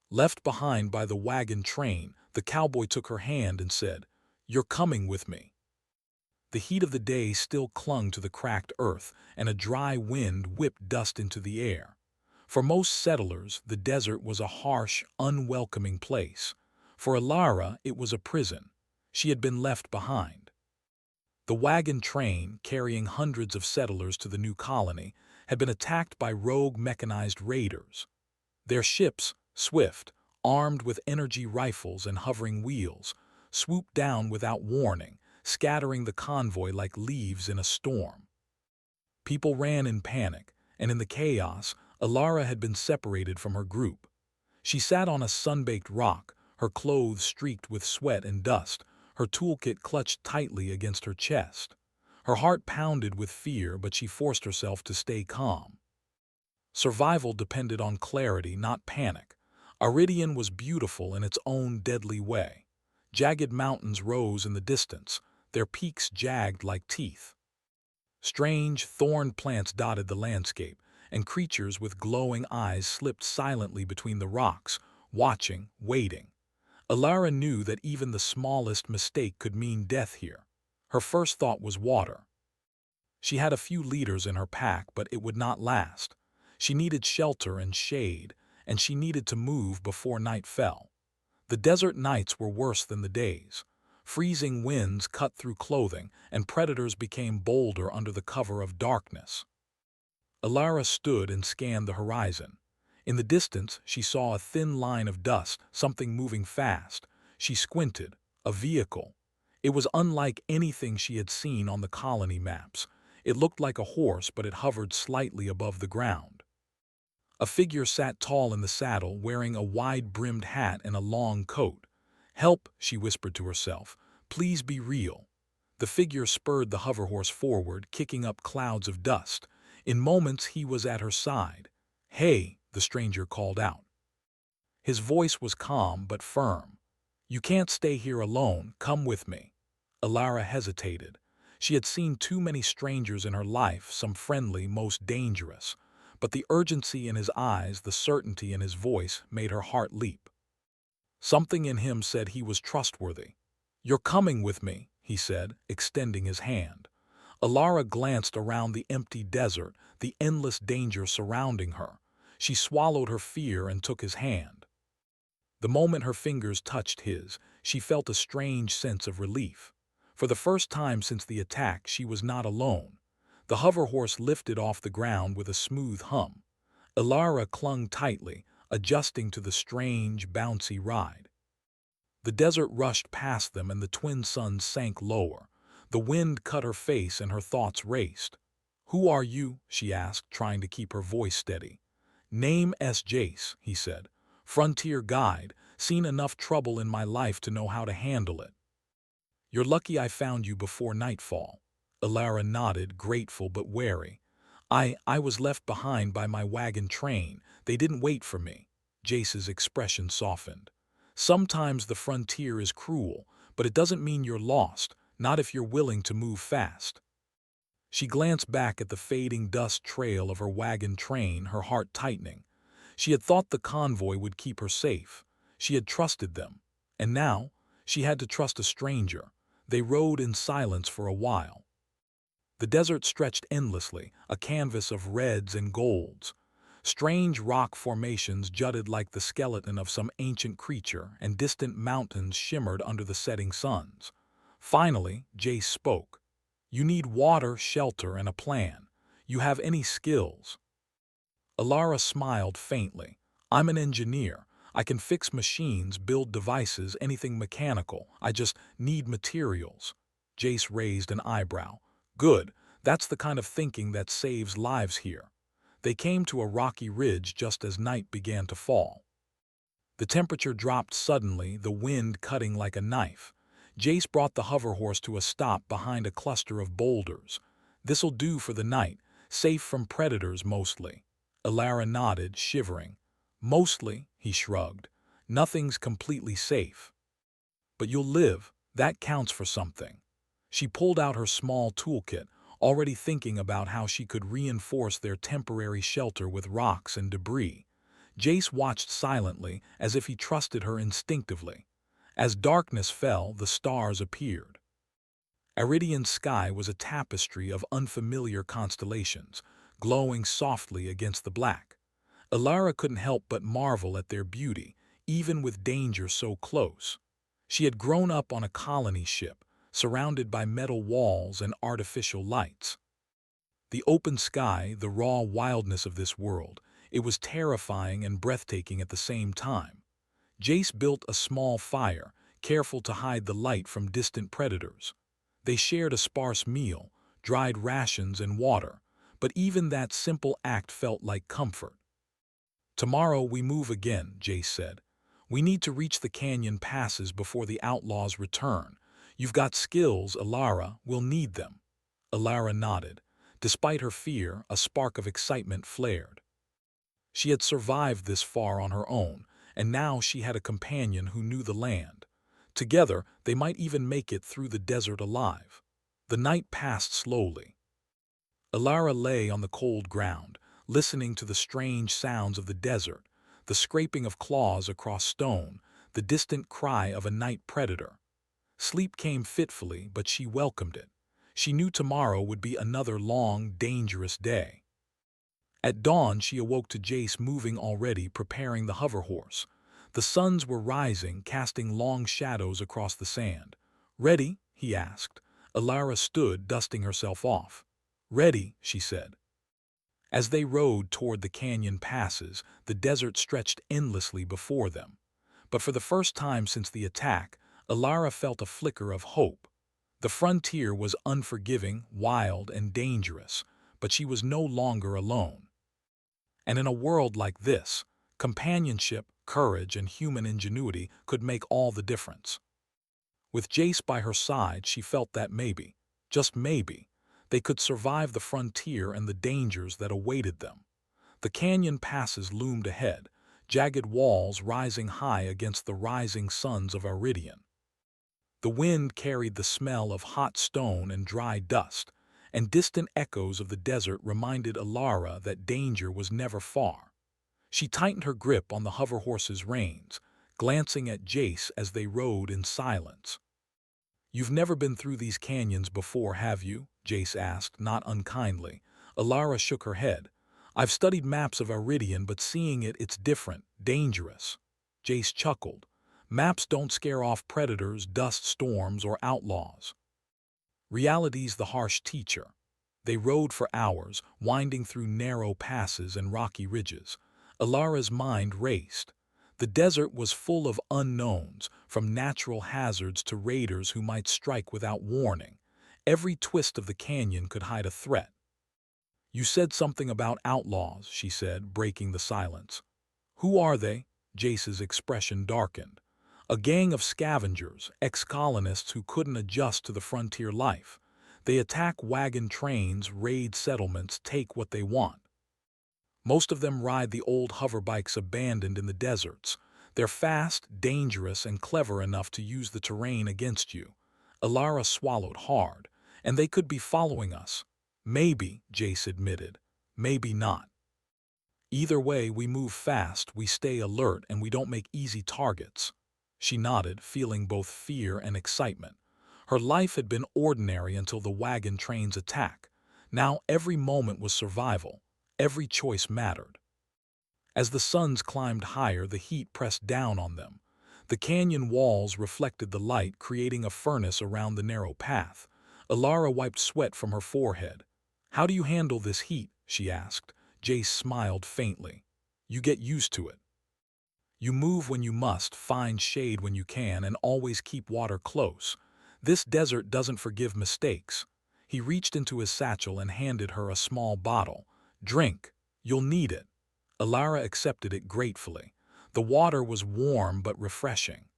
Left behind by the wagon train, the cowboy took her hand and said, "You're coming with me." The heat of the day still clung to the cracked earth, and a dry wind whipped dust into the air. For most settlers, the desert was a harsh, unwelcoming place. For Alara, it was a prison. She had been left behind. The wagon train, carrying hundreds of settlers to the new colony, had been attacked by rogue mechanized raiders. Their ships, swift, armed with energy rifles and hovering wheels, swooped down without warning, scattering the convoy like leaves in a storm. People ran in panic, and in the chaos, Alara had been separated from her group. She sat on a sun-baked rock, her clothes streaked with sweat and dust, her toolkit clutched tightly against her chest. Her heart pounded with fear, but she forced herself to stay calm. Survival depended on clarity, not panic. Aridian was beautiful in its own deadly way. Jagged mountains rose in the distance, their peaks jagged like teeth. Strange, thorned plants dotted the landscape, and creatures with glowing eyes slipped silently between the rocks, watching, waiting. Alara knew that even the smallest mistake could mean death here. Her first thought was water. She had a few liters in her pack, but it would not last. She needed shelter and shade, and she needed to move before night fell. The desert nights were worse than the days. Freezing winds cut through clothing, and predators became bolder under the cover of darkness. Alara stood and scanned the horizon. In the distance, she saw a thin line of dust, something moving fast. She squinted. A vehicle. It was unlike anything she had seen on the colony maps. It looked like a horse, but it hovered slightly above the ground. A figure sat tall in the saddle, wearing a wide-brimmed hat and a long coat. "Help," she whispered to herself. "Please be real." The figure spurred the hoverhorse forward, kicking up clouds of dust. In moments, he was at her side. "Hey," the stranger called out. His voice was calm but firm. "You can't stay here alone. Come with me." Alara hesitated. She had seen too many strangers in her life, some friendly, most dangerous. But the urgency in his eyes, the certainty in his voice, made her heart leap. Something in him said he was trustworthy. "You're coming with me," he said, extending his hand. Alara glanced around the empty desert, the endless danger surrounding her. She swallowed her fear and took his hand. The moment her fingers touched his, she felt a strange sense of relief. For the first time since the attack, she was not alone. The hoverhorse lifted off the ground with a smooth hum. Alara clung tightly, adjusting to the strange, bouncy ride. The desert rushed past them and the twin suns sank lower. The wind cut her face and her thoughts raced. "Who are you?" she asked, trying to keep her voice steady. "Name S. Jace," he said. "Frontier guide, seen enough trouble in my life to know how to handle it." "You're lucky I found you before nightfall." Alara nodded, grateful but wary. I was left behind by my wagon train. They didn't wait for me." Jace's expression softened. "Sometimes the frontier is cruel, but it doesn't mean you're lost, not if you're willing to move fast." She glanced back at the fading dust trail of her wagon train, her heart tightening. She had thought the convoy would keep her safe. She had trusted them. And now, she had to trust a stranger. They rode in silence for a while. The desert stretched endlessly, a canvas of reds and golds. Strange rock formations jutted like the skeleton of some ancient creature, and distant mountains shimmered under the setting suns. Finally, Jace spoke. "You need water, shelter, and a plan. You have any skills?" Alara smiled faintly. "I'm an engineer. I can fix machines, build devices, anything mechanical. I just need materials." Jace raised an eyebrow. "Good. That's the kind of thinking that saves lives here." They came to a rocky ridge just as night began to fall. The temperature dropped suddenly, the wind cutting like a knife. Jace brought the hoverhorse to a stop behind a cluster of boulders. "This'll do for the night, safe from predators mostly." Alara nodded, shivering. "Mostly," he shrugged. "Nothing's completely safe. But you'll live. That counts for something." She pulled out her small toolkit, already thinking about how she could reinforce their temporary shelter with rocks and debris. Jace watched silently, as if he trusted her instinctively. As darkness fell, the stars appeared. Aridian's sky was a tapestry of unfamiliar constellations, glowing softly against the black. Alara couldn't help but marvel at their beauty, even with danger so close. She had grown up on a colony ship, surrounded by metal walls and artificial lights. The open sky, the raw wildness of this world, it was terrifying and breathtaking at the same time. Jace built a small fire, careful to hide the light from distant predators. They shared a sparse meal, dried rations and water, but even that simple act felt like comfort. "Tomorrow we move again," Jace said. "We need to reach the canyon passes before the outlaws return. You've got skills, Alara. We'll need them." Alara nodded. Despite her fear, a spark of excitement flared. She had survived this far on her own, and now she had a companion who knew the land. Together, they might even make it through the desert alive. The night passed slowly. Alara lay on the cold ground, listening to the strange sounds of the desert, the scraping of claws across stone, the distant cry of a night predator. Sleep came fitfully, but she welcomed it. She knew tomorrow would be another long, dangerous day. At dawn, she awoke to Jace moving already, preparing the hover horse. The suns were rising, casting long shadows across the sand. "Ready?" he asked. Alara stood, dusting herself off. "Ready," she said. As they rode toward the canyon passes, the desert stretched endlessly before them. But for the first time since the attack, Alara felt a flicker of hope. The frontier was unforgiving, wild, and dangerous, but she was no longer alone. And in a world like this, companionship, courage, and human ingenuity could make all the difference. With Jace by her side, she felt that maybe, just maybe, they could survive the frontier and the dangers that awaited them. The canyon passes loomed ahead, jagged walls rising high against the rising suns of Aridian. The wind carried the smell of hot stone and dry dust, and distant echoes of the desert reminded Alara that danger was never far. She tightened her grip on the hover horse's reins, glancing at Jace as they rode in silence. "You've never been through these canyons before, have you?" Jace asked, not unkindly. Alara shook her head. "I've studied maps of Aridian, but seeing it's different, dangerous." Jace chuckled. "Maps don't scare off predators, dust storms, or outlaws. Reality's the harsh teacher." They rode for hours, winding through narrow passes and rocky ridges. Alara's mind raced. The desert was full of unknowns, from natural hazards to raiders who might strike without warning. Every twist of the canyon could hide a threat. "You said something about outlaws," she said, breaking the silence. "Who are they?" Jace's expression darkened. "A gang of scavengers, ex-colonists who couldn't adjust to the frontier life. They attack wagon trains, raid settlements, take what they want. Most of them ride the old hoverbikes abandoned in the deserts. They're fast, dangerous, and clever enough to use the terrain against you." Alara swallowed hard. "And they could be following us." "Maybe," Jace admitted. "Maybe not. Either way, we move fast, we stay alert, and we don't make easy targets." She nodded, feeling both fear and excitement. Her life had been ordinary until the wagon train's attack. Now every moment was survival. Every choice mattered. As the suns climbed higher, the heat pressed down on them. The canyon walls reflected the light, creating a furnace around the narrow path. Alara wiped sweat from her forehead. "How do you handle this heat?" she asked. Jace smiled faintly. "You get used to it. You move when you must, find shade when you can, and always keep water close. This desert doesn't forgive mistakes." He reached into his satchel and handed her a small bottle. "Drink. You'll need it." Alara accepted it gratefully. The water was warm but refreshing.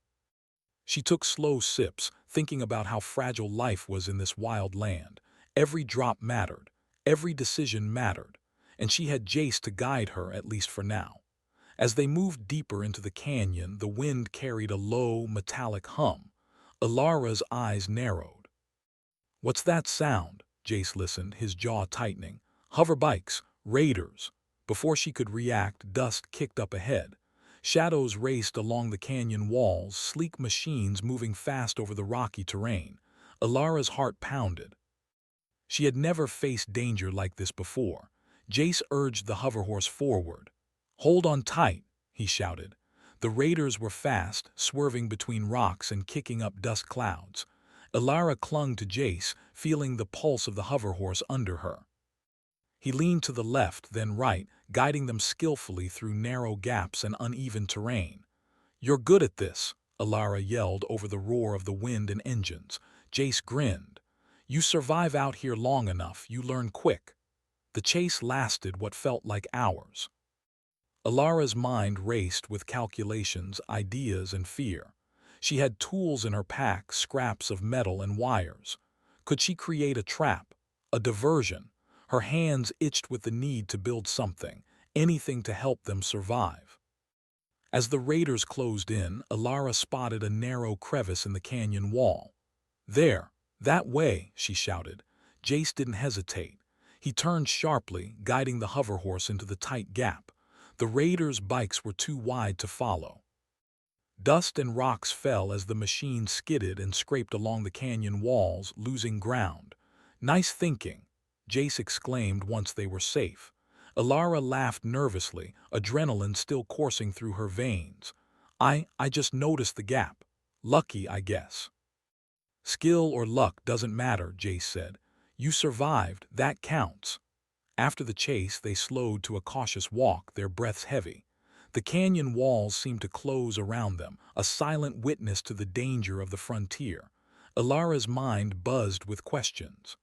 She took slow sips, thinking about how fragile life was in this wild land. Every drop mattered. Every decision mattered. And she had Jace to guide her, at least for now. As they moved deeper into the canyon, the wind carried a low, metallic hum. Alara's eyes narrowed. "What's that sound?" Jace listened, his jaw tightening. "Hover bikes, raiders." Before she could react, dust kicked up ahead. Shadows raced along the canyon walls, sleek machines moving fast over the rocky terrain. Alara's heart pounded. She had never faced danger like this before. Jace urged the hoverhorse forward. "Hold on tight," he shouted. The raiders were fast, swerving between rocks and kicking up dust clouds. Alara clung to Jace, feeling the pulse of the hoverhorse under her. He leaned to the left, then right, guiding them skillfully through narrow gaps and uneven terrain. "You're good at this," Alara yelled over the roar of the wind and engines. Jace grinned. "You survive out here long enough, you learn quick." The chase lasted what felt like hours. Alara's mind raced with calculations, ideas, and fear. She had tools in her pack, scraps of metal and wires. Could she create a trap, a diversion? Her hands itched with the need to build something, anything to help them survive. As the raiders closed in, Alara spotted a narrow crevice in the canyon wall. "There, that way," she shouted. Jace didn't hesitate. He turned sharply, guiding the hoverhorse into the tight gap. The raiders' bikes were too wide to follow. Dust and rocks fell as the machine skidded and scraped along the canyon walls, losing ground. "Nice thinking," Jace exclaimed once they were safe. Alara laughed nervously, adrenaline still coursing through her veins. I just noticed the gap. Lucky, I guess." "Skill or luck doesn't matter," Jace said. "You survived, that counts." After the chase, they slowed to a cautious walk, their breaths heavy. The canyon walls seemed to close around them, a silent witness to the danger of the frontier. Alara's mind buzzed with questions.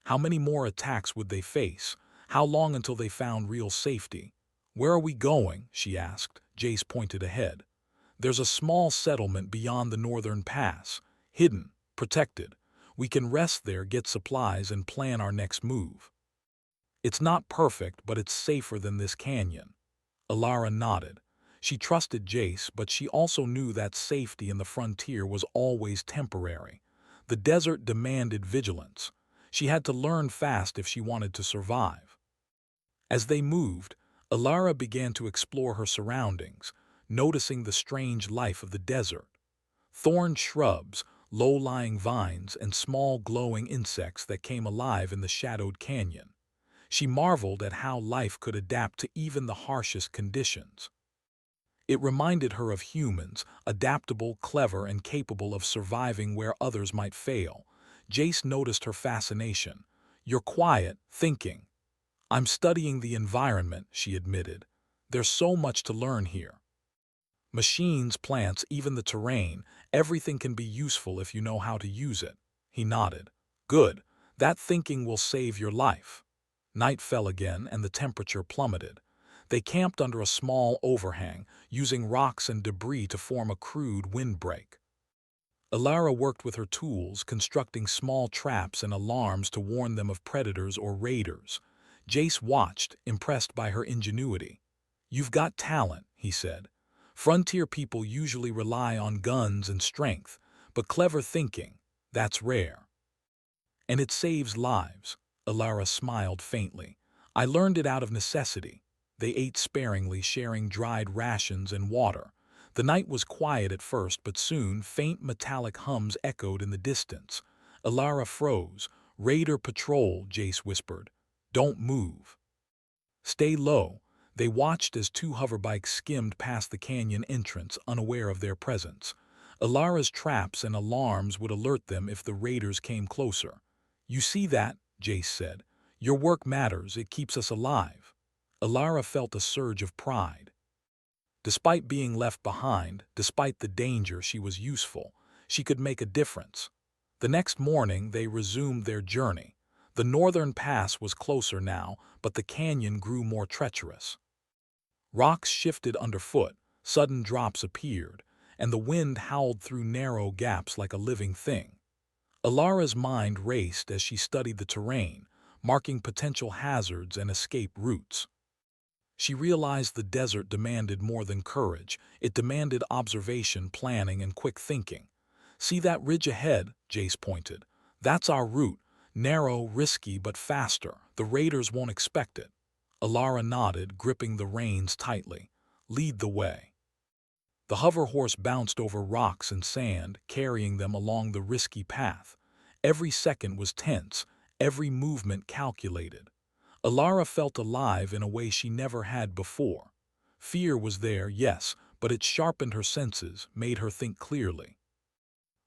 How many more attacks would they face? How long until they found real safety? "Where are we going?" she asked. Jace pointed ahead. "There's a small settlement beyond the northern pass. Hidden, protected. We can rest there, get supplies, and plan our next move. It's not perfect, but it's safer than this canyon." Alara nodded. She trusted Jace, but she also knew that safety in the frontier was always temporary. The desert demanded vigilance. She had to learn fast if she wanted to survive. As they moved, Alara began to explore her surroundings, noticing the strange life of the desert. Thorned shrubs, low-lying vines, and small glowing insects that came alive in the shadowed canyon. She marveled at how life could adapt to even the harshest conditions. It reminded her of humans, adaptable, clever, and capable of surviving where others might fail. Jace noticed her fascination. "You're quiet, thinking." "I'm studying the environment," she admitted. "There's so much to learn here. Machines, plants, even the terrain, everything can be useful if you know how to use it." He nodded. "Good. That thinking will save your life." Night fell again, and the temperature plummeted. They camped under a small overhang, using rocks and debris to form a crude windbreak. Alara worked with her tools, constructing small traps and alarms to warn them of predators or raiders. Jace watched, impressed by her ingenuity. "You've got talent," he said. "Frontier people usually rely on guns and strength, but clever thinking, that's rare. And it saves lives." Alara smiled faintly. "I learned it out of necessity." They ate sparingly, sharing dried rations and water. The night was quiet at first, but soon faint metallic hums echoed in the distance. Alara froze. "Raider patrol," Jace whispered. "Don't move. Stay low." They watched as two hoverbikes skimmed past the canyon entrance, unaware of their presence. Alara's traps and alarms would alert them if the raiders came closer. "You see that?" Jace said. "Your work matters, it keeps us alive." Alara felt a surge of pride. Despite being left behind, despite the danger, she was useful. She could make a difference. The next morning, they resumed their journey. The northern pass was closer now, but the canyon grew more treacherous. Rocks shifted underfoot, sudden drops appeared, and the wind howled through narrow gaps like a living thing. Alara's mind raced as she studied the terrain, marking potential hazards and escape routes. She realized the desert demanded more than courage. It demanded observation, planning, and quick thinking. "See that ridge ahead?" Jace pointed. "That's our route. Narrow, risky, but faster. The raiders won't expect it." Alara nodded, gripping the reins tightly. "Lead the way." The hover horse bounced over rocks and sand, carrying them along the risky path. Every second was tense, every movement calculated. Alara felt alive in a way she never had before. Fear was there, yes, but it sharpened her senses, made her think clearly.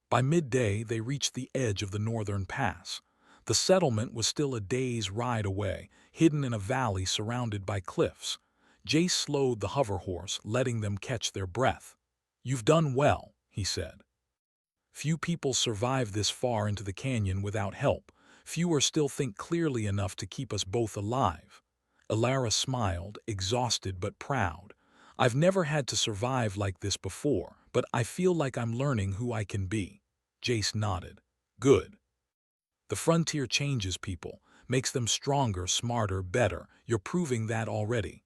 By midday, they reached the edge of the northern pass. The settlement was still a day's ride away, hidden in a valley surrounded by cliffs. Jace slowed the hover horse, letting them catch their breath. "You've done well," he said. "Few people survive this far into the canyon without help. Fewer still think clearly enough to keep us both alive." Alara smiled, exhausted but proud. "I've never had to survive like this before, but I feel like I'm learning who I can be." Jace nodded. "Good. The frontier changes people, makes them stronger, smarter, better. You're proving that already."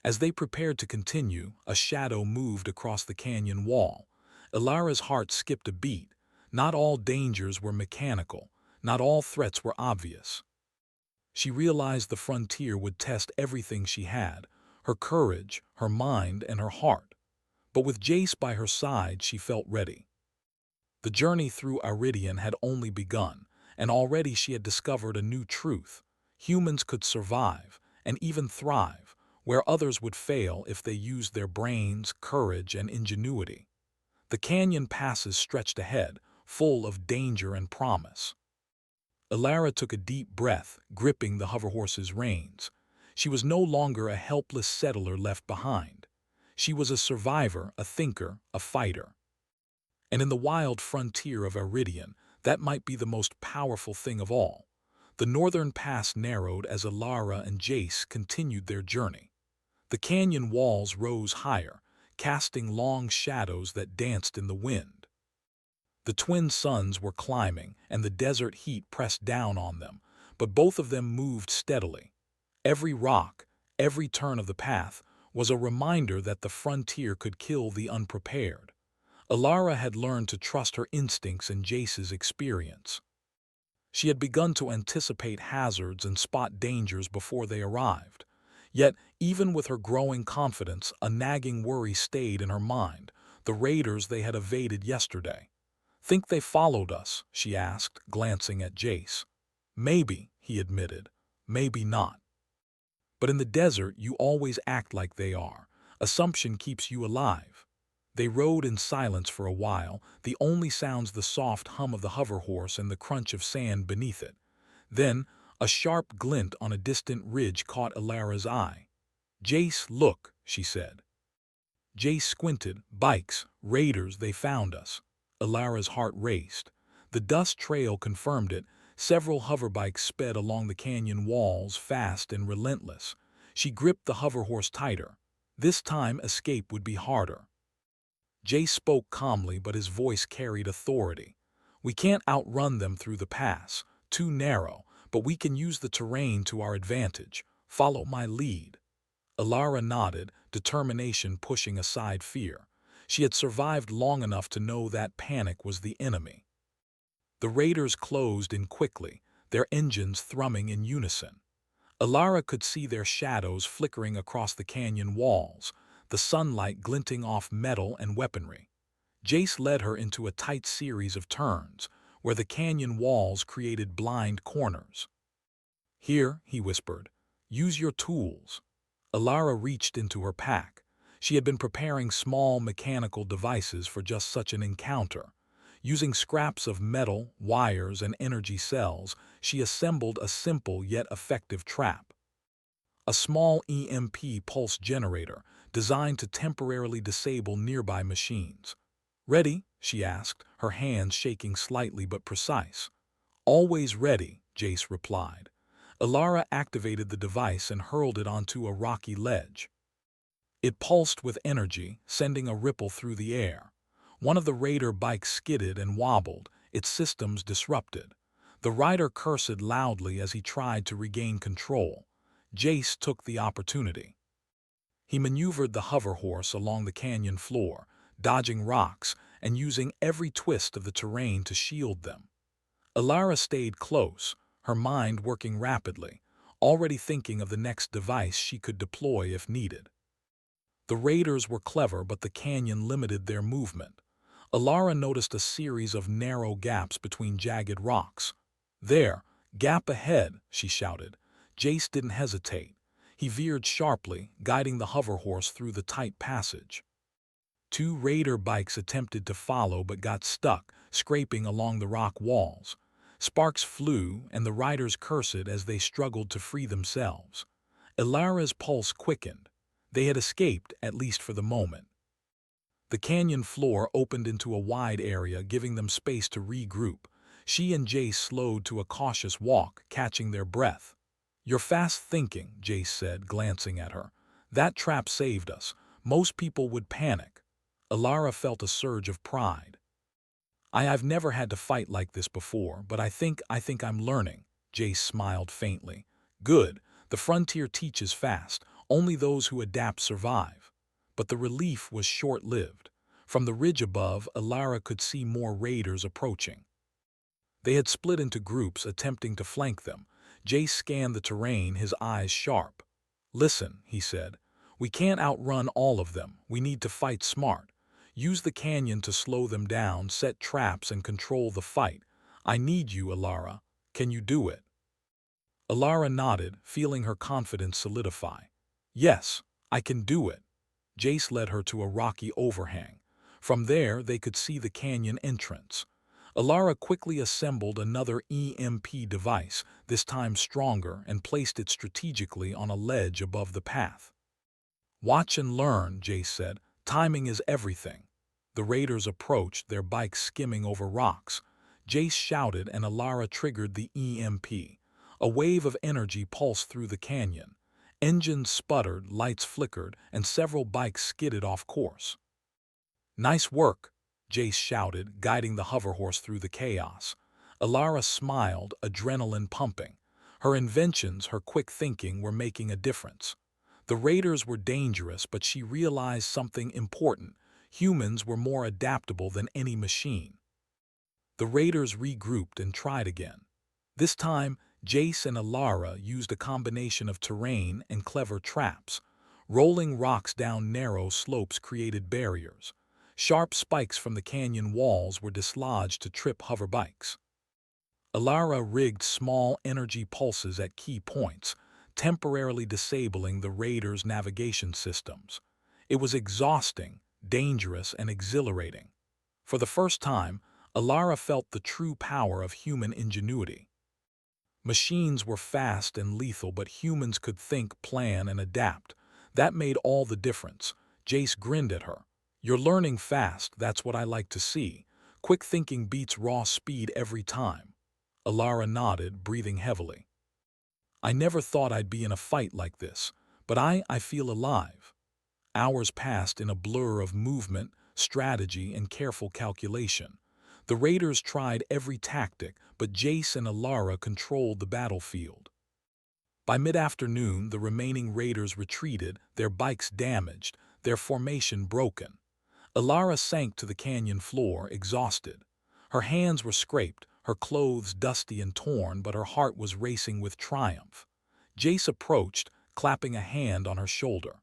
As they prepared to continue, a shadow moved across the canyon wall. Alara's heart skipped a beat. Not all dangers were mechanical. Not all threats were obvious. She realized the frontier would test everything she had, her courage, her mind, and her heart. But with Jace by her side, she felt ready. The journey through Iridian had only begun, and already she had discovered a new truth. Humans could survive, and even thrive, where others would fail if they used their brains, courage, and ingenuity. The canyon passes stretched ahead, full of danger and promise. Alara took a deep breath, gripping the hoverhorse's reins. She was no longer a helpless settler left behind. She was a survivor, a thinker, a fighter. And in the wild frontier of Iridian, that might be the most powerful thing of all. The northern pass narrowed as Alara and Jace continued their journey. The canyon walls rose higher, casting long shadows that danced in the wind. The twin suns were climbing, and the desert heat pressed down on them, but both of them moved steadily. Every rock, every turn of the path, was a reminder that the frontier could kill the unprepared. Alara had learned to trust her instincts and Jace's experience. She had begun to anticipate hazards and spot dangers before they arrived. Yet, even with her growing confidence, a nagging worry stayed in her mind, the raiders they had evaded yesterday. "Think they followed us?" she asked, glancing at Jace. "Maybe," he admitted. "Maybe not. But in the desert, you always act like they are. Assumption keeps you alive." They rode in silence for a while, the only sounds the soft hum of the hover horse and the crunch of sand beneath it. Then, a sharp glint on a distant ridge caught Alara's eye. "Jace, look," she said. Jace squinted. "Bikes, raiders, they found us." Alara's heart raced. The dust trail confirmed it. Several hoverbikes sped along the canyon walls, fast and relentless. She gripped the hover horse tighter. This time, escape would be harder. Jace spoke calmly, but his voice carried authority. "We can't outrun them through the pass. Too narrow, but we can use the terrain to our advantage. Follow my lead." Alara nodded, determination pushing aside fear. She had survived long enough to know that panic was the enemy. The raiders closed in quickly, their engines thrumming in unison. Alara could see their shadows flickering across the canyon walls, the sunlight glinting off metal and weaponry. Jace led her into a tight series of turns, where the canyon walls created blind corners. "Here," he whispered, "use your tools." Alara reached into her pack. She had been preparing small mechanical devices for just such an encounter. Using scraps of metal, wires, and energy cells, she assembled a simple yet effective trap. A small EMP pulse generator, designed to temporarily disable nearby machines. "Ready?" she asked, her hands shaking slightly but precise. "Always ready," Jace replied. Alara activated the device and hurled it onto a rocky ledge. It pulsed with energy, sending a ripple through the air. One of the raider bikes skidded and wobbled, its systems disrupted. The rider cursed loudly as he tried to regain control. Jace took the opportunity. He maneuvered the hover horse along the canyon floor, dodging rocks and using every twist of the terrain to shield them. Alara stayed close, her mind working rapidly. already thinking of the next device she could deploy if needed. The raiders were clever, but the canyon limited their movement. Alara noticed a series of narrow gaps between jagged rocks. "There, gap ahead," she shouted. Jace didn't hesitate. He veered sharply, guiding the hoverhorse through the tight passage. Two raider bikes attempted to follow but got stuck, scraping along the rock walls. Sparks flew, and the riders cursed as they struggled to free themselves. Alara's pulse quickened. They had escaped, at least for the moment. The canyon floor opened into a wide area, giving them space to regroup. She and Jace slowed to a cautious walk, catching their breath. "You're fast thinking," Jace said, glancing at her. "That trap saved us. Most people would panic." Alara felt a surge of pride. "I've never had to fight like this before, but I think I'm learning." Jace smiled faintly. "Good. The frontier teaches fast. Only those who adapt survive." But the relief was short-lived. From the ridge above, Alara could see more raiders approaching. They had split into groups, attempting to flank them. Jace scanned the terrain, his eyes sharp. "Listen," he said. "We can't outrun all of them. We need to fight smart. Use the canyon to slow them down, set traps, and control the fight. I need you, Alara. Can you do it?" Alara nodded, feeling her confidence solidify. "Yes, I can do it." Jace led her to a rocky overhang. From there, they could see the canyon entrance. Alara quickly assembled another EMP device, this time stronger, and placed it strategically on a ledge above the path. "Watch and learn," Jace said. "Timing is everything." The raiders approached, their bikes skimming over rocks. Jace shouted, and Alara triggered the EMP. A wave of energy pulsed through the canyon. Engines sputtered, lights flickered, and several bikes skidded off course. "Nice work," Jace shouted, guiding the hoverhorse through the chaos. Alara smiled, adrenaline pumping. Her inventions, her quick thinking, were making a difference. The raiders were dangerous, but she realized something important. Humans were more adaptable than any machine. The raiders regrouped and tried again. This time, Jace and Alara used a combination of terrain and clever traps. Rolling rocks down narrow slopes created barriers. Sharp spikes from the canyon walls were dislodged to trip hoverbikes. Alara rigged small energy pulses at key points, temporarily disabling the raiders' navigation systems. It was exhausting, dangerous, and exhilarating. For the first time, Alara felt the true power of human ingenuity. Machines were fast and lethal, but humans could think, plan, and adapt. That made all the difference. Jace grinned at her. "You're learning fast, that's what I like to see. Quick thinking beats raw speed every time." Alara nodded, breathing heavily. "I never thought I'd be in a fight like this, but I feel alive." Hours passed in a blur of movement, strategy, and careful calculation. The raiders tried every tactic, but Jace and Alara controlled the battlefield. By mid-afternoon, the remaining raiders retreated, their bikes damaged, their formation broken. Alara sank to the canyon floor, exhausted. Her hands were scraped, her clothes dusty and torn, but her heart was racing with triumph. Jace approached, clapping a hand on her shoulder.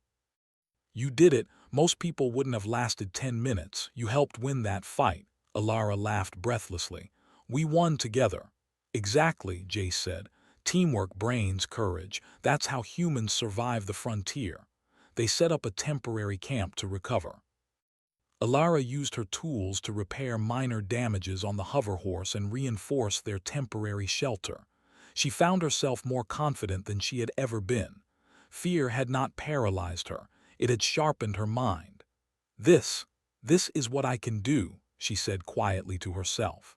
"You did it. Most people wouldn't have lasted 10 minutes. You helped win that fight." Alara laughed breathlessly. "We won together." "Exactly," Jace said. "Teamwork, brains, courage. That's how humans survive the frontier." They set up a temporary camp to recover. Alara used her tools to repair minor damages on the hoverhorse and reinforce their temporary shelter. She found herself more confident than she had ever been. Fear had not paralyzed her. It had sharpened her mind. This is what I can do," she said quietly to herself.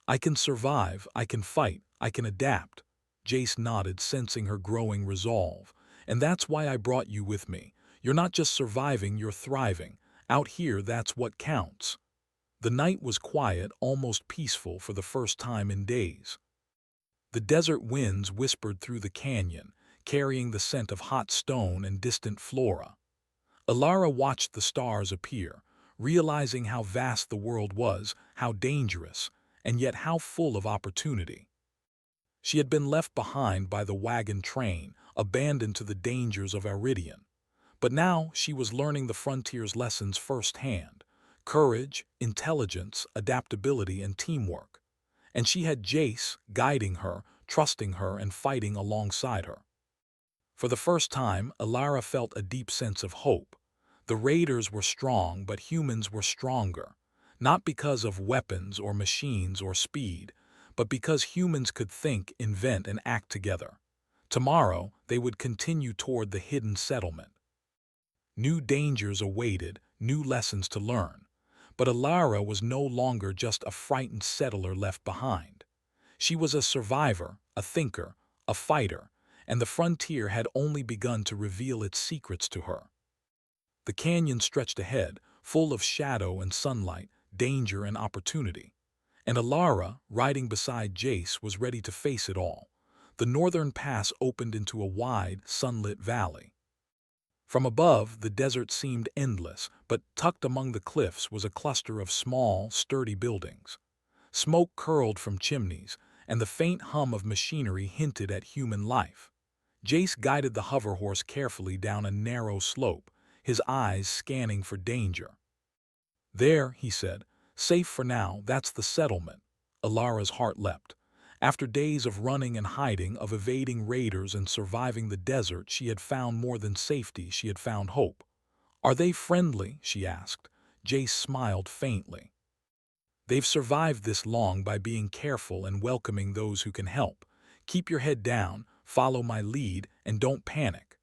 "I can survive, I can fight, I can adapt." Jace nodded, sensing her growing resolve. "And that's why I brought you with me. You're not just surviving, you're thriving. Out here, that's what counts." The night was quiet, almost peaceful for the first time in days. The desert winds whispered through the canyon, carrying the scent of hot stone and distant flora. Alara watched the stars appear, realizing how vast the world was, how dangerous, and yet how full of opportunity. She had been left behind by the wagon train, abandoned to the dangers of Iridian. But now she was learning the frontier's lessons firsthand: courage, intelligence, adaptability, and teamwork. And she had Jace guiding her, trusting her, and fighting alongside her. For the first time, Alara felt a deep sense of hope. The raiders were strong, but humans were stronger. Not because of weapons or machines or speed, but because humans could think, invent, and act together. Tomorrow, they would continue toward the hidden settlement. New dangers awaited, new lessons to learn. But Alara was no longer just a frightened settler left behind. She was a survivor, a thinker, a fighter, and the frontier had only begun to reveal its secrets to her. The canyon stretched ahead, full of shadow and sunlight, danger and opportunity. And Alara, riding beside Jace, was ready to face it all. The northern pass opened into a wide, sunlit valley. From above, the desert seemed endless, but tucked among the cliffs was a cluster of small, sturdy buildings. Smoke curled from chimneys, and the faint hum of machinery hinted at human life. Jace guided the hoverhorse carefully down a narrow slope, his eyes scanning for danger. "There," he said, "safe for now, that's the settlement." Alara's heart leapt. After days of running and hiding, of evading raiders and surviving the desert, she had found more than safety, she had found hope. "Are they friendly?" she asked. Jace smiled faintly. "They've survived this long by being careful and welcoming those who can help. Keep your head down, follow my lead, and don't panic."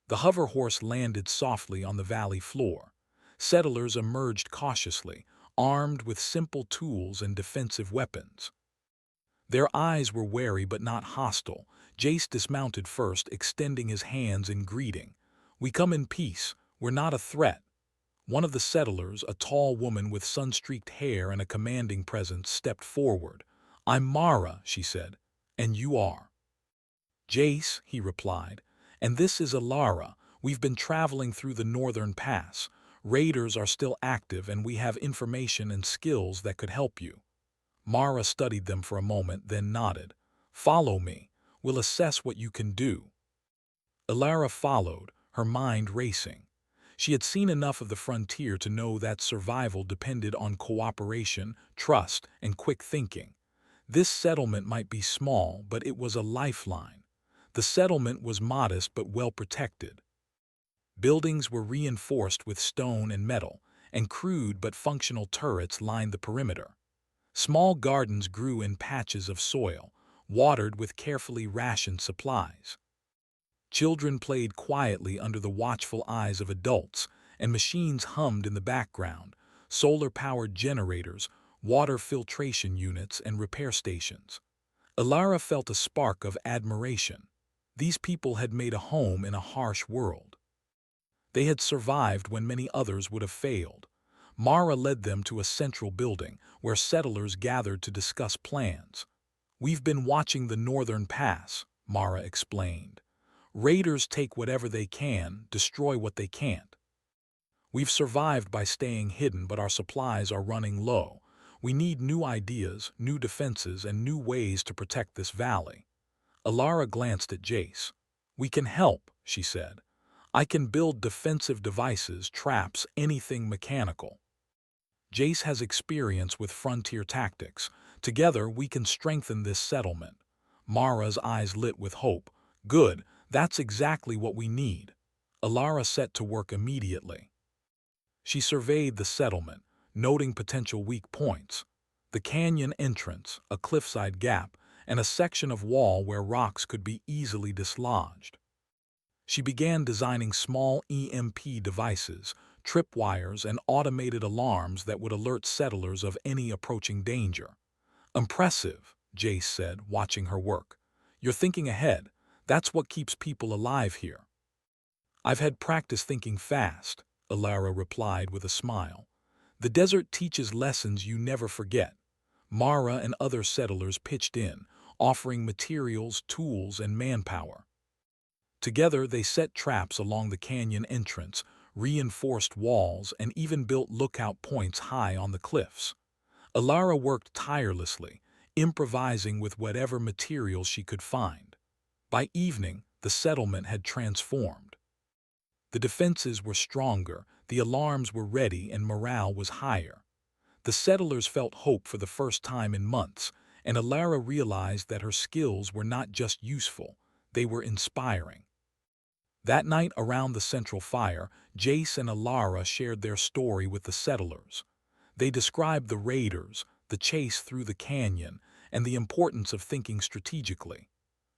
The hoverhorse landed softly on the valley floor. Settlers emerged cautiously, armed with simple tools and defensive weapons. Their eyes were wary but not hostile. Jace dismounted first, extending his hands in greeting. "We come in peace. We're not a threat." One of the settlers, a tall woman with sun-streaked hair and a commanding presence, stepped forward. "I'm Mara," she said. "And you are?" "Jace," he replied. "And this is Alara. We've been traveling through the northern pass. Raiders are still active, and we have information and skills that could help you." Mara studied them for a moment, then nodded. "Follow me. We'll assess what you can do." Alara followed, her mind racing. She had seen enough of the frontier to know that survival depended on cooperation, trust, and quick thinking. This settlement might be small, but it was a lifeline. The settlement was modest but well protected. Buildings were reinforced with stone and metal, and crude but functional turrets lined the perimeter. Small gardens grew in patches of soil, watered with carefully rationed supplies. Children played quietly under the watchful eyes of adults, and machines hummed in the background: solar-powered generators, water filtration units, and repair stations. Alara felt a spark of admiration. These people had made a home in a harsh world. They had survived when many others would have failed. Mara led them to a central building, where settlers gathered to discuss plans. "We've been watching the northern pass," Mara explained. "Raiders take whatever they can, destroy what they can't. We've survived by staying hidden, but our supplies are running low. We need new ideas, new defenses, and new ways to protect this valley." Alara glanced at Jace. "We can help," she said. "I can build defensive devices, traps, anything mechanical. Jace has experience with frontier tactics. Together, we can strengthen this settlement." Mara's eyes lit with hope. "Good, that's exactly what we need." Alara set to work immediately. She surveyed the settlement, noting potential weak points: the canyon entrance, a cliffside gap, and a section of wall where rocks could be easily dislodged. She began designing small EMP devices, tripwires, and automated alarms that would alert settlers of any approaching danger. "Impressive," Jace said, watching her work. "You're thinking ahead. That's what keeps people alive here." "I've had practice thinking fast," Alara replied with a smile. "The desert teaches lessons you never forget." Mara and other settlers pitched in, offering materials, tools, and manpower. Together, they set traps along the canyon entrance, reinforced walls, and even built lookout points high on the cliffs. Alara worked tirelessly, improvising with whatever materials she could find. By evening, the settlement had transformed. The defenses were stronger, the alarms were ready, and morale was higher. The settlers felt hope for the first time in months, and Alara realized that her skills were not just useful, they were inspiring. That night around the central fire, Jace and Alara shared their story with the settlers. They described the raiders, the chase through the canyon, and the importance of thinking strategically.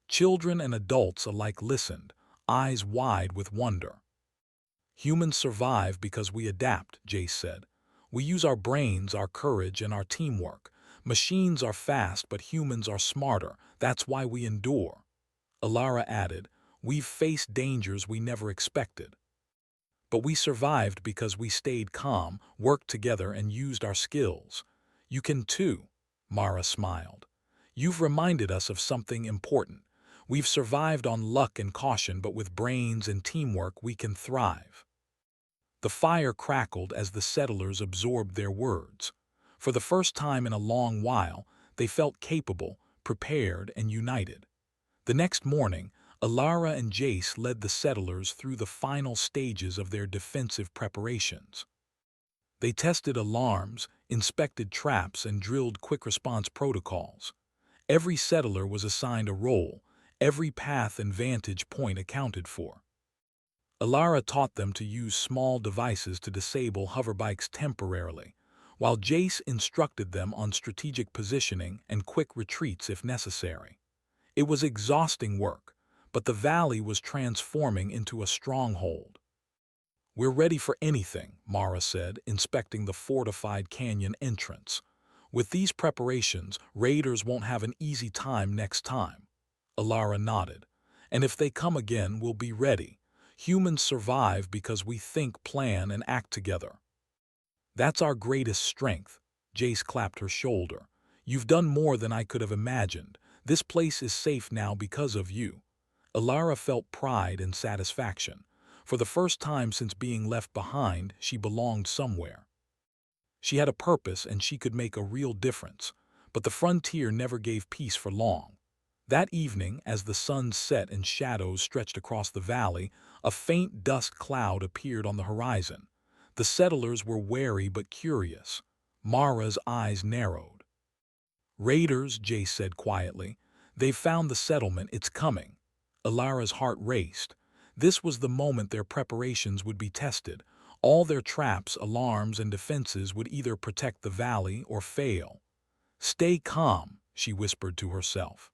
Children and adults alike listened, eyes wide with wonder. Humans survive because we adapt, Jace said. We use our brains, our courage, and our teamwork. Machines are fast, but humans are smarter. That's why we endure. Alara added, we've faced dangers we never expected. But we survived because we stayed calm, worked together, and used our skills. You can too, Mara smiled. You've reminded us of something important. We've survived on luck and caution, but with brains and teamwork we can thrive. The fire crackled as the settlers absorbed their words. For the first time in a long while, they felt capable, prepared, and united. The next morning, Alara and Jace led the settlers through the final stages of their defensive preparations. They tested alarms, inspected traps, and drilled quick-response protocols. Every settler was assigned a role, every path and vantage point accounted for. Alara taught them to use small devices to disable hoverbikes temporarily, while Jace instructed them on strategic positioning and quick retreats if necessary. It was exhausting work, but the valley was transforming into a stronghold. We're ready for anything, Mara said, inspecting the fortified canyon entrance. With these preparations, raiders won't have an easy time next time. Alara nodded. And if they come again, we'll be ready. Humans survive because we think, plan, and act together. That's our greatest strength. Jace clapped her shoulder. You've done more than I could have imagined. This place is safe now because of you. Alara felt pride and satisfaction. For the first time since being left behind, she belonged somewhere. She had a purpose and she could make a real difference. But the frontier never gave peace for long. That evening, as the sun set and shadows stretched across the valley, a faint dust cloud appeared on the horizon. The settlers were wary but curious. Mara's eyes narrowed. Raiders, Jace said quietly. They've found the settlement, it's coming. Alara's heart raced. This was the moment their preparations would be tested. All their traps, alarms, and defenses would either protect the valley or fail. Stay calm, she whispered to herself.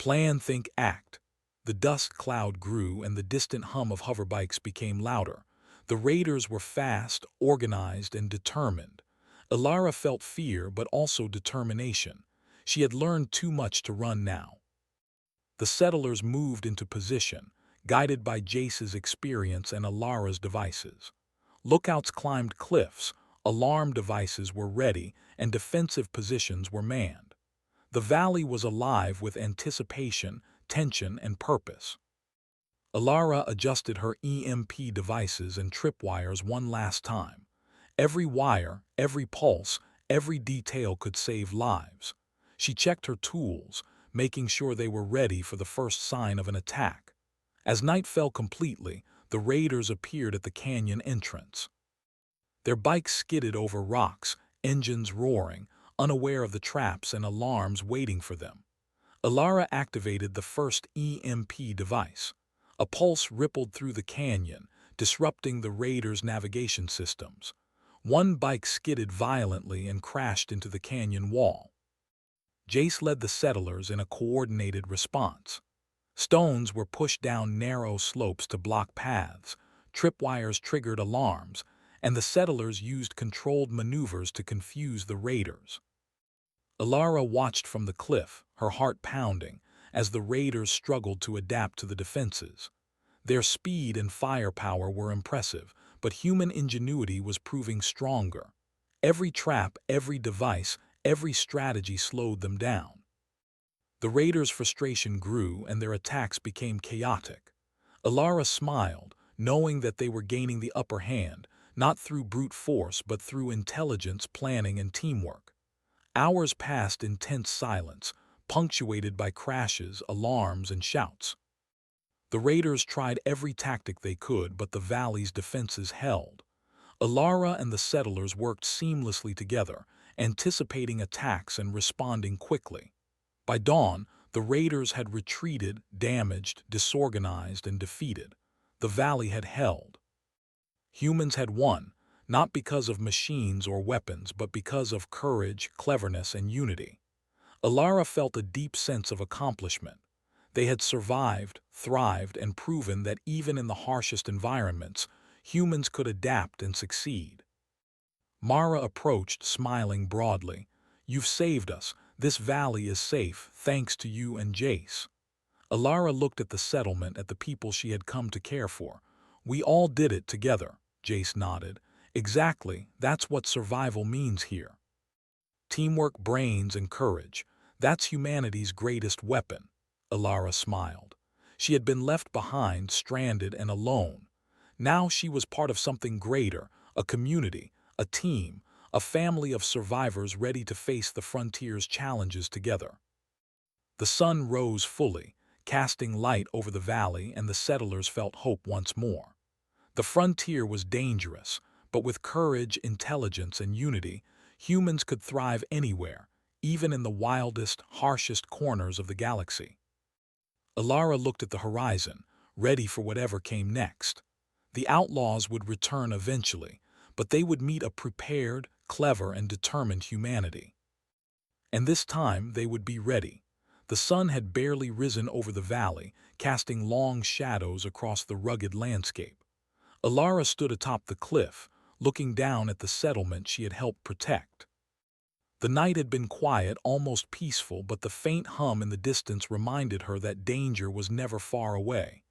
Plan, think, act. The dust cloud grew and the distant hum of hoverbikes became louder. The raiders were fast, organized, and determined. Alara felt fear but also determination. She had learned too much to run now. The settlers moved into position, guided by Jace's experience and Alara's devices. Lookouts climbed cliffs, alarm devices were ready, and defensive positions were manned. The valley was alive with anticipation, tension, and purpose. Alara adjusted her EMP devices and tripwires one last time. Every wire, every pulse, every detail could save lives. She checked her tools, making sure they were ready for the first sign of an attack. As night fell completely, the raiders appeared at the canyon entrance. Their bikes skidded over rocks, engines roaring, unaware of the traps and alarms waiting for them. Alara activated the first EMP device. A pulse rippled through the canyon, disrupting the raiders' navigation systems. One bike skidded violently and crashed into the canyon wall. Jace led the settlers in a coordinated response. Stones were pushed down narrow slopes to block paths, tripwires triggered alarms, and the settlers used controlled maneuvers to confuse the raiders. Alara watched from the cliff, her heart pounding, as the raiders struggled to adapt to the defenses. Their speed and firepower were impressive, but human ingenuity was proving stronger. Every trap, every device, every strategy slowed them down. The raiders' frustration grew and their attacks became chaotic. Alara smiled, knowing that they were gaining the upper hand, not through brute force but through intelligence, planning, and teamwork. Hours passed in tense silence, punctuated by crashes, alarms, and shouts. The raiders tried every tactic they could, but the valley's defenses held. Alara and the settlers worked seamlessly together, anticipating attacks and responding quickly. By dawn, the raiders had retreated, damaged, disorganized, and defeated. The valley had held. Humans had won, not because of machines or weapons, but because of courage, cleverness, and unity. Alara felt a deep sense of accomplishment. They had survived, thrived, and proven that even in the harshest environments, humans could adapt and succeed. Mara approached, smiling broadly. "You've saved us. This valley is safe, thanks to you and Jace." Alara looked at the settlement, at the people she had come to care for. "We all did it together," Jace nodded. "Exactly, that's what survival means here. Teamwork, brains, and courage. That's humanity's greatest weapon." Alara smiled. She had been left behind, stranded and alone. Now she was part of something greater, a community, a team, a family of survivors ready to face the frontier's challenges together. The sun rose fully, casting light over the valley, and the settlers felt hope once more. The frontier was dangerous, but with courage, intelligence, and unity, humans could thrive anywhere, even in the wildest, harshest corners of the galaxy. Alara looked at the horizon, ready for whatever came next. The outlaws would return eventually, but they would meet a prepared, clever, and determined humanity. And this time they would be ready. The sun had barely risen over the valley, casting long shadows across the rugged landscape. Alara stood atop the cliff, looking down at the settlement she had helped protect. The night had been quiet, almost peaceful, but the faint hum in the distance reminded her that danger was never far away.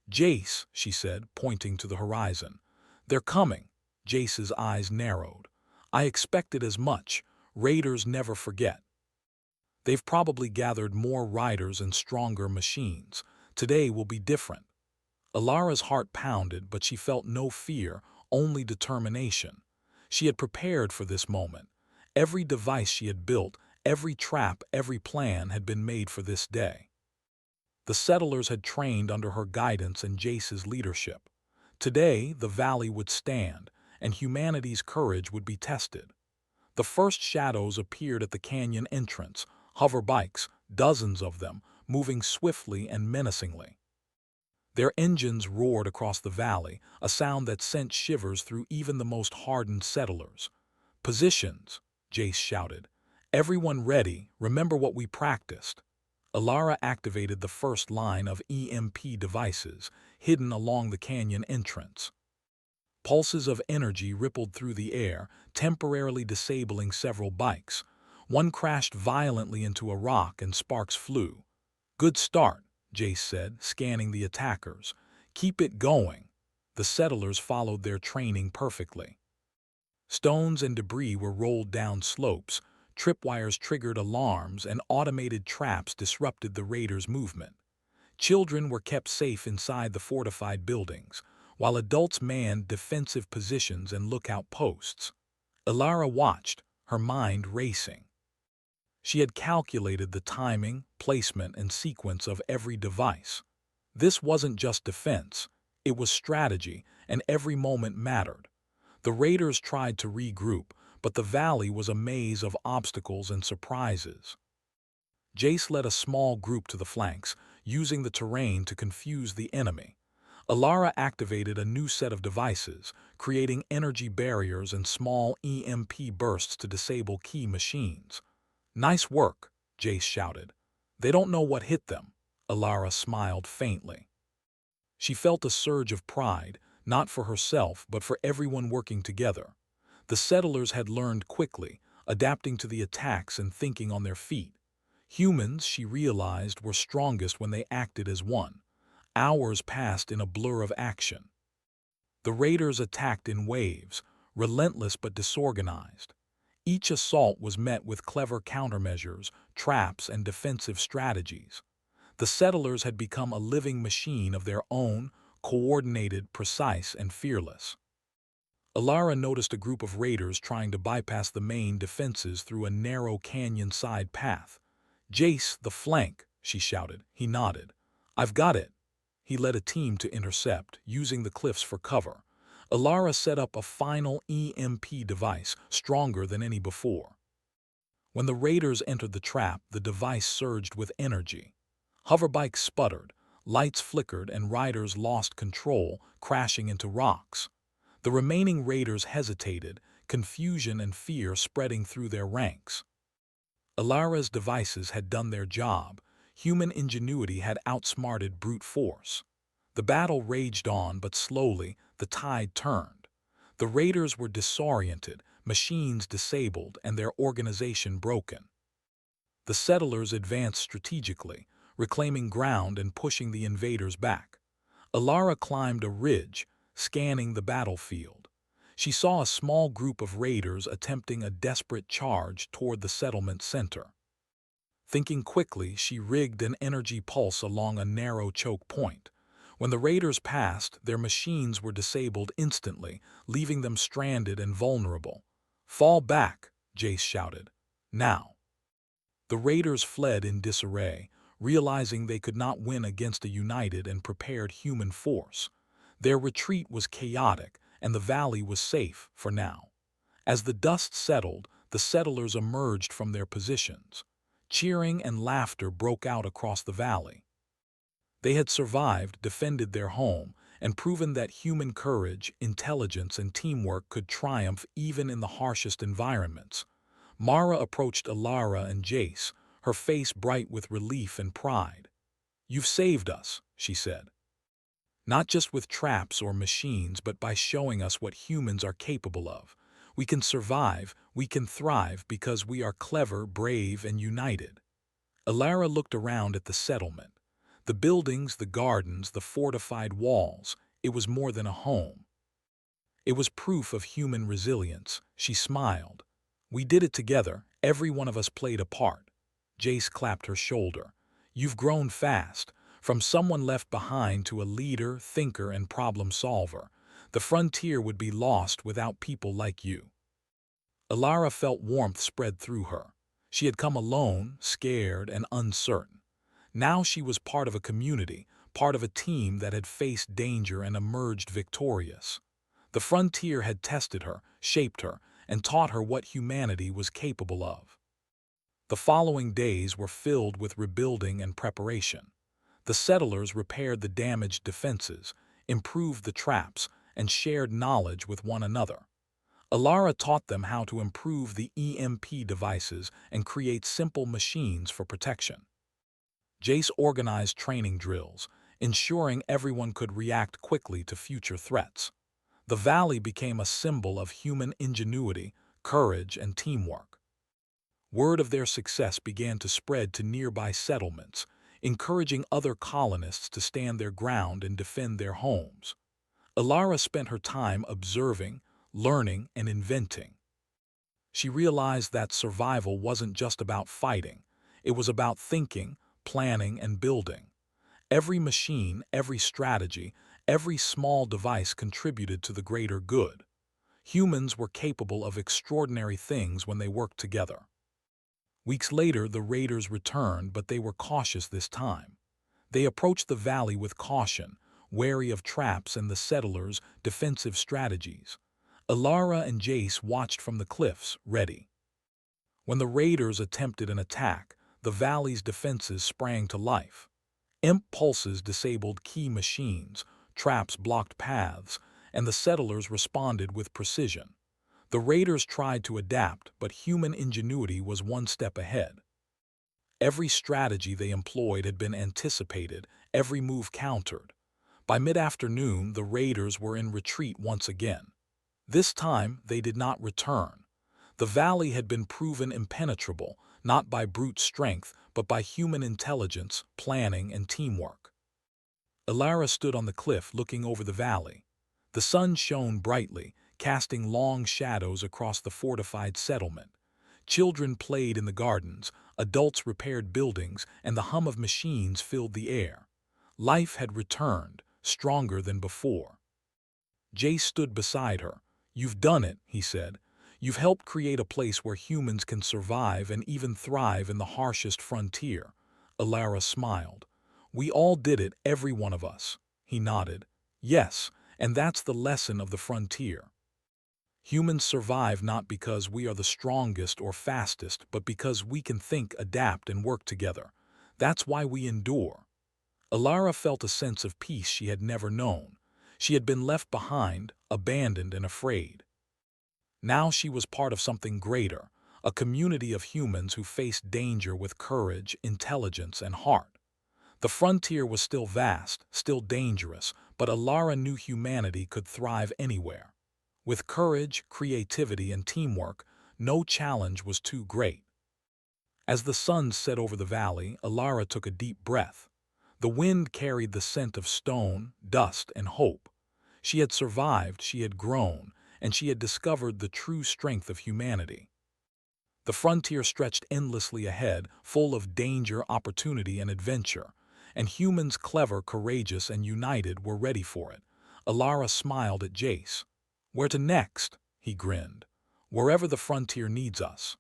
"Jace," she said, pointing to the horizon. "They're coming." Jace's eyes narrowed. "I expected as much. Raiders never forget. They've probably gathered more riders and stronger machines. Today will be different." Alara's heart pounded, but she felt no fear, only determination. She had prepared for this moment. Every device she had built, every trap, every plan had been made for this day. The settlers had trained under her guidance and Jace's leadership. Today, the valley would stand, and humanity's courage would be tested. The first shadows appeared at the canyon entrance, hover bikes, dozens of them, moving swiftly and menacingly. Their engines roared across the valley, a sound that sent shivers through even the most hardened settlers. "Positions," Jace shouted. "Everyone ready, remember what we practiced." Alara activated the first line of EMP devices, hidden along the canyon entrance. Pulses of energy rippled through the air, temporarily disabling several bikes. One crashed violently into a rock and sparks flew. "Good start," Jace said, scanning the attackers. "Keep it going." The settlers followed their training perfectly. Stones and debris were rolled down slopes, tripwires triggered alarms, and automated traps disrupted the raiders' movement. Children were kept safe inside the fortified buildings, while adults manned defensive positions and lookout posts. Alara watched, her mind racing. She had calculated the timing, placement, and sequence of every device. This wasn't just defense, it was strategy, and every moment mattered. The raiders tried to regroup, but the valley was a maze of obstacles and surprises. Jace led a small group to the flanks, using the terrain to confuse the enemy. Alara activated a new set of devices, creating energy barriers and small EMP bursts to disable key machines. "Nice work," Jace shouted. "They don't know what hit them." Alara smiled faintly. She felt a surge of pride, not for herself but for everyone working together. The settlers had learned quickly, adapting to the attacks and thinking on their feet. Humans, she realized, were strongest when they acted as one. Hours passed in a blur of action. The raiders attacked in waves, relentless but disorganized. Each assault was met with clever countermeasures, traps, and defensive strategies. The settlers had become a living machine of their own, coordinated, precise, and fearless. Alara noticed a group of raiders trying to bypass the main defenses through a narrow canyon-side path. "Jace, the flank," she shouted. He nodded. "I've got it." He led a team to intercept, using the cliffs for cover. Alara set up a final EMP device, stronger than any before. When the raiders entered the trap, the device surged with energy. Hoverbikes sputtered, lights flickered, and riders lost control, crashing into rocks. The remaining raiders hesitated, confusion and fear spreading through their ranks. Alara's devices had done their job. Human ingenuity had outsmarted brute force. The battle raged on, but slowly, the tide turned. The raiders were disoriented, machines disabled, and their organization broken. The settlers advanced strategically, reclaiming ground and pushing the invaders back. Alara climbed a ridge, scanning the battlefield. She saw a small group of raiders attempting a desperate charge toward the settlement center. Thinking quickly, she rigged an energy pulse along a narrow choke point. When the raiders passed, their machines were disabled instantly, leaving them stranded and vulnerable. "Fall back," Jace shouted. "Now." The raiders fled in disarray, realizing they could not win against a united and prepared human force. Their retreat was chaotic, and the valley was safe for now. As the dust settled, the settlers emerged from their positions. Cheering and laughter broke out across the valley. They had survived, defended their home, and proven that human courage, intelligence, and teamwork could triumph even in the harshest environments. Mara approached Alara and Jace, her face bright with relief and pride. "You've saved us," she said. "Not just with traps or machines, but by showing us what humans are capable of. We can survive, we can thrive because we are clever, brave, and united." Alara looked around at the settlement. The buildings, the gardens, the fortified walls. It was more than a home. It was proof of human resilience. She smiled. "We did it together. Every one of us played a part." Jace clapped her shoulder. "You've grown fast. From someone left behind to a leader, thinker, and problem solver. The frontier would be lost without people like you." Alara felt warmth spread through her. She had come alone, scared, and uncertain. Now she was part of a community, part of a team that had faced danger and emerged victorious. The frontier had tested her, shaped her, and taught her what humanity was capable of. The following days were filled with rebuilding and preparation. The settlers repaired the damaged defenses, improved the traps, and shared knowledge with one another. Alara taught them how to improve the EMP devices and create simple machines for protection. Jace organized training drills, ensuring everyone could react quickly to future threats. The valley became a symbol of human ingenuity, courage, and teamwork. Word of their success began to spread to nearby settlements, encouraging other colonists to stand their ground and defend their homes. Alara spent her time observing, learning, and inventing. She realized that survival wasn't just about fighting. It was about thinking, planning, and building. Every machine, every strategy, every small device contributed to the greater good. Humans were capable of extraordinary things when they worked together. Weeks later, the raiders returned, but they were cautious this time. They approached the valley with caution, wary of traps and the settlers' defensive strategies. Alara and Jace watched from the cliffs, ready. When the raiders attempted an attack, the valley's defenses sprang to life. Imp pulses disabled key machines, traps blocked paths, and the settlers responded with precision. The raiders tried to adapt, but human ingenuity was one step ahead. Every strategy they employed had been anticipated, every move countered. By mid-afternoon, the raiders were in retreat once again. This time, they did not return. The valley had been proven impenetrable, not by brute strength, but by human intelligence, planning, and teamwork. Alara stood on the cliff looking over the valley. The sun shone brightly, casting long shadows across the fortified settlement. Children played in the gardens, adults repaired buildings, and the hum of machines filled the air. Life had returned, stronger than before. Jace stood beside her. "You've done it," he said. "You've helped create a place where humans can survive and even thrive in the harshest frontier." Alara smiled. "We all did it, every one of us." He nodded. "Yes, and that's the lesson of the frontier. Humans survive not because we are the strongest or fastest, but because we can think, adapt, and work together. That's why we endure." Alara felt a sense of peace she had never known. She had been left behind, abandoned and afraid. Now she was part of something greater, a community of humans who faced danger with courage, intelligence, and heart. The frontier was still vast, still dangerous, but Alara knew humanity could thrive anywhere. With courage, creativity, and teamwork, no challenge was too great. As the sun set over the valley, Alara took a deep breath. The wind carried the scent of stone, dust, and hope. She had survived, she had grown, and she had discovered the true strength of humanity. The frontier stretched endlessly ahead, full of danger, opportunity, and adventure, and humans clever, courageous, and united were ready for it. Alara smiled at Jace. "Where to next?" he grinned. "Wherever the frontier needs us."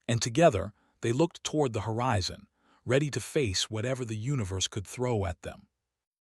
And together, they looked toward the horizon, ready to face whatever the universe could throw at them.